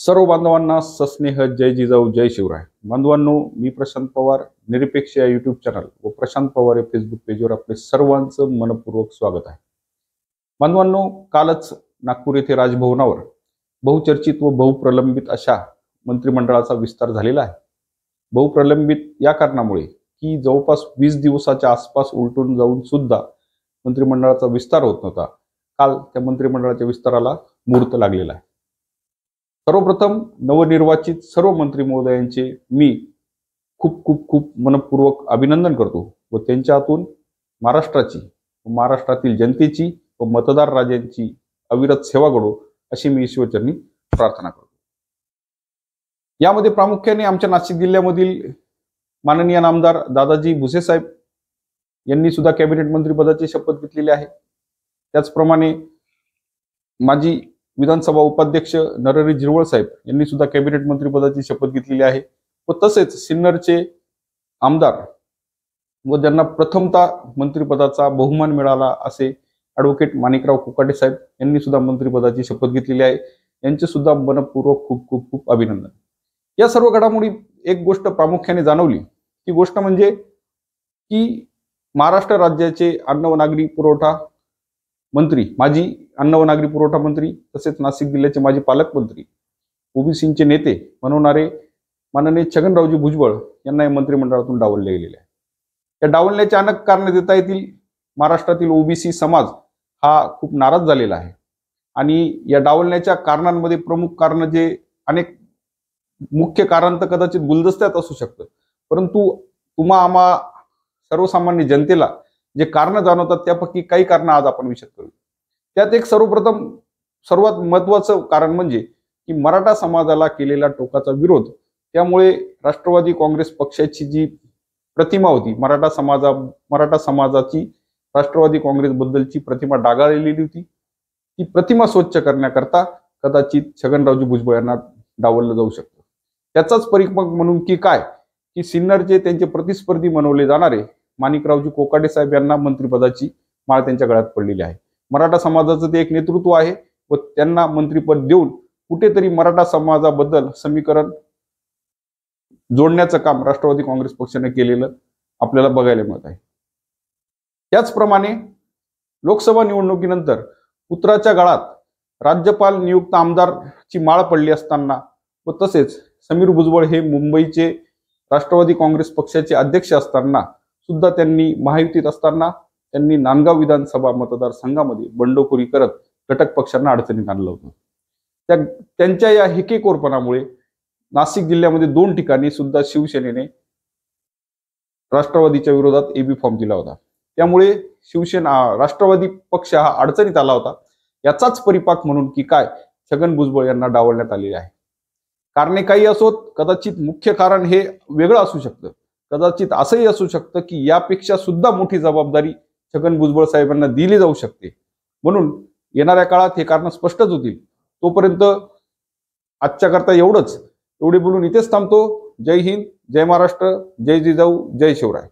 सर्व बांधवांना सस्नेह जय जिजाऊ जय शिवराय. बांधवांनो, मी प्रशांत पवार, निरपेक्ष या यूट्यूब चॅनल व प्रशांत पवार या फेसबुक पेजवर आपले सर्वांचं मनपूर्वक स्वागत आहे. बांधवांनो, कालच नागपूर येथे राजभवनावर बहुचर्चित व बहुप्रलंबित अशा मंत्रिमंडळाचा विस्तार झालेला आहे. बहुप्रलंबित या कारणामुळे की जवळपास 20 दिवसाच्या आसपास उलटून जाऊन सुद्धा मंत्रिमंडळाचा विस्तार होत नव्हता. काल त्या मंत्रिमंडळाच्या विस्ताराला मुहूर्त लागलेला आहे. सर्वप्रथम नवनिर्वाचित सर्व मंत्री महोदयांचे मी खूप खूप खूप मनपूर्वक अभिनंदन करतो व त्यांच्या हातून महाराष्ट्राची व महाराष्ट्रातील जनतेची व मतदार राजांची अविरत सेवा घडो अशी मी ईश्वरचरणी प्रार्थना करतो. यामध्ये प्रामुख्याने आमच्या नाशिक जिल्ह्यामधील माननीय नामदार दादाजी भुसे साहेब यांनी सुद्धा कॅबिनेट मंत्रीपदाची शपथ घेतलेली आहे. त्याचप्रमाणे माजी विधानसभा उपाध्यक्ष नरहरी झिरवळ साहेब यांनी सुद्धा कॅबिनेट मंत्रीपदाची शपथ घेतलेली आहे. व तसेच सिन्नरचे आमदार व ज्यांना प्रथमतः मंत्रिपदाचा बहुमान मिळाला असे ॲडव्होकेट माणिकराव कोकाटे साहेब यांनी सुद्धा मंत्रिपदाची शपथ घेतलेली आहे. यांचे सुद्धा मनपूर्वक खूप खूप खूप अभिनंदन. या सर्व घडामोडी एक गोष्ट प्रामुख्याने जाणवली, ती गोष्ट म्हणजे की महाराष्ट्र राज्याचे अन्न व नागरी पुरवठा मंत्री, माजी अन्न व नागरी पुरवठा मंत्री तसेच नाशिक जिल्ह्याचे माजी पालकमंत्री, ओबीसीचे नेते म्हणवणारे माननीय छगनरावजी भुजबळ यांना या मंत्रिमंडळातून डावलले गेलेले आहे. या डावलण्याचे अनेक कारण देता येतील. महाराष्ट्रातील ओबीसी समाज हा खूप नाराज झालेला आहे आणि या डावलण्याच्या कारणांमध्ये प्रमुख कारण जे अनेक मुख्य कारण तर कदाचित गुलदस्त्यात असू शकतं, परंतु आम्हा सर्वसामान्य जनतेला जे कारण जाणवतात त्यापैकी काही कारण आज आपण विशद करू. त्यात एक सर्वात महत्वाचं कारण म्हणजे की मराठा समाजाला केलेला टोकाचा विरोध. त्यामुळे राष्ट्रवादी काँग्रेस पक्षाची जी प्रतिमा होती, मराठा समाजाची राष्ट्रवादी काँग्रेस बद्दलची प्रतिमा डागाळलेली होती, ती प्रतिमा स्वच्छ करण्याकरता कदाचित छगनरावजी भुजबळ यांना डावललं जाऊ शकतं. त्याचाच परिपाक म्हणून की काय की सिन्नरचे त्यांचे प्रतिस्पर्धी म्हणवले जाणारे माणिकरावजी कोकाटे साहेब यांना मंत्रिपदाची माळ त्यांच्या गळ्यात पडलेली आहे. मराठा समाजाचं ते एक नेतृत्व आहे व त्यांना मंत्रिपद देऊन कुठेतरी मराठा समाजाबद्दल समीकरण जोडण्याचं काम राष्ट्रवादी काँग्रेस पक्षाने केलेलं आपल्याला बघायला मिळत आहे. त्याचप्रमाणे लोकसभा निवडणुकीनंतर पुत्राच्या गळात राज्यपाल नियुक्त आमदारची माळ पडली असताना व तसेच समीर भुजबळ हे मुंबईचे राष्ट्रवादी काँग्रेस पक्षाचे अध्यक्ष असताना सुद्धा त्यांनी महायुतीत असताना त्यांनी नांदगाव विधानसभा मतदारसंघामध्ये बंडखोरी करत घटक पक्षांना अडचणीत आणलं होतं. त्यांच्या या हेकेखोरपणामुळे नाशिक जिल्ह्यामध्ये 2 ठिकाणी सुद्धा शिवसेनेने राष्ट्रवादीच्या विरोधात एबी फॉर्म दिला होता. त्यामुळे राष्ट्रवादी पक्ष हा अडचणीत आला होता. याचाच परिपाक म्हणून की काय छगन भुजबळ यांना डावलण्यात आलेले आहे. कारणे काही असोत, कदाचित मुख्य कारण हे वेगळं असू शकतं. कदाचित असंही असू शकतं की यापेक्षा सुद्धा मोठी जबाबदारी छगन भुजबळ साहेबांना दिली जाऊ शकते. म्हणून येणाऱ्या काळात हे कारण स्पष्टच होतील. तोपर्यंत आजच्या करता एवढे बोलून इथेच थांबतो. जय हिंद, जय महाराष्ट्र, जय जिजाऊ, जय शिवराय.